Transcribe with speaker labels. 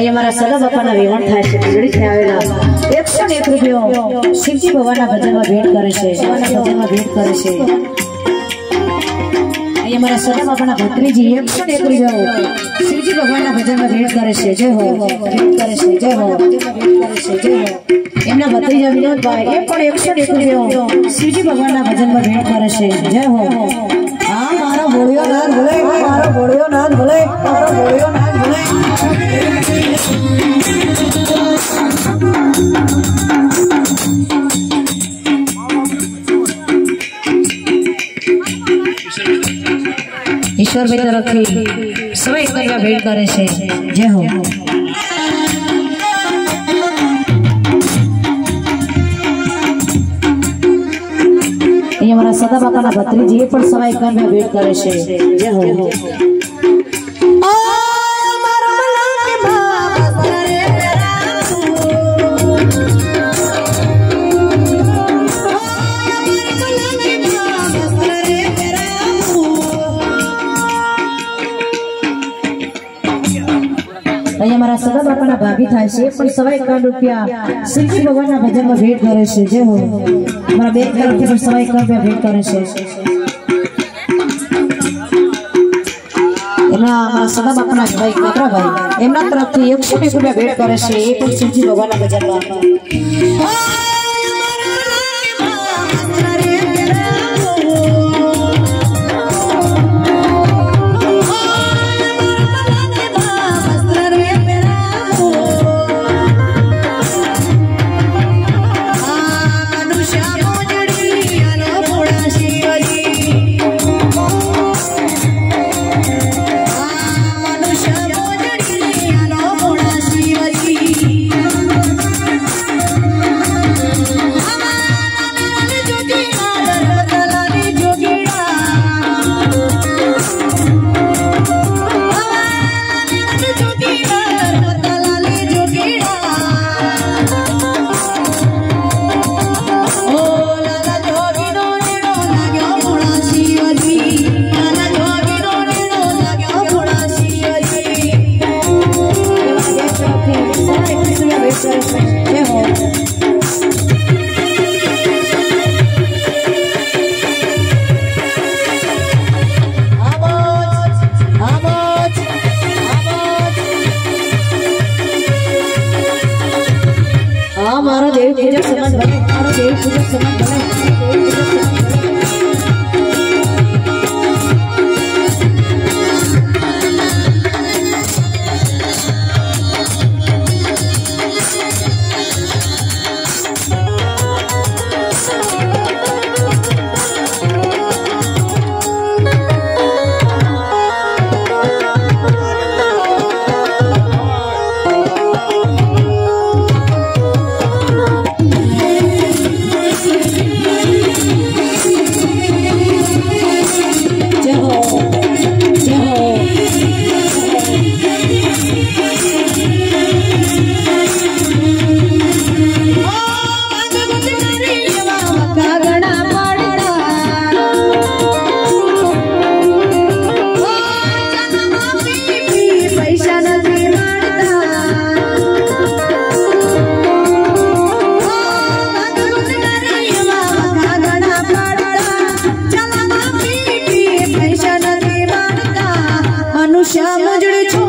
Speaker 1: हमारा सदा बापाना वेवण थाय छे जोड़ी थे आवेला 101 रुपयो शिवजी भगवानना भजनमा भेट करे छे भजनमा भेट करे छे हमारा सदा बापाना भत्रीजी 101 रुपयो शिवजी भगवानना भजनमा भेट करे छे जय हो भेट करे छे जय हो भेट करे छे जय हो एमना भत्रीजा विनोद भाई ए पण 101 रुपयो शिवजी भगवानना भजनमा भेट करे छे जय हो हां मारो बोलियो नाथ भले मारो बोलियो नाथ भले मारो बोलियो नाथ भले ईश्वर भी तरफी सबै करवा भेट करे छे जय हो हमारा सदा बापाना भत्रीजी पण सबै करवा भेट करे छे जय हो हमारा सदा बापाना भाभी थाय छे पण सवाई करोड़ रुपया शिवजी भगवानना भजनमा भेट करे छे जय हो हमारा बेन तरफथी पण सवाई करोड़ रुपया भेट करे छे एमना हमारा सदा बापाना भाई काकरा भाई एमना तरफथी 101 रुपया भेट करे छे ए पण शिवजी भगवानना भजनमा मारो देव पूजक समाज बने मारो देव पूजक समाज बने मनुष्य मुजड़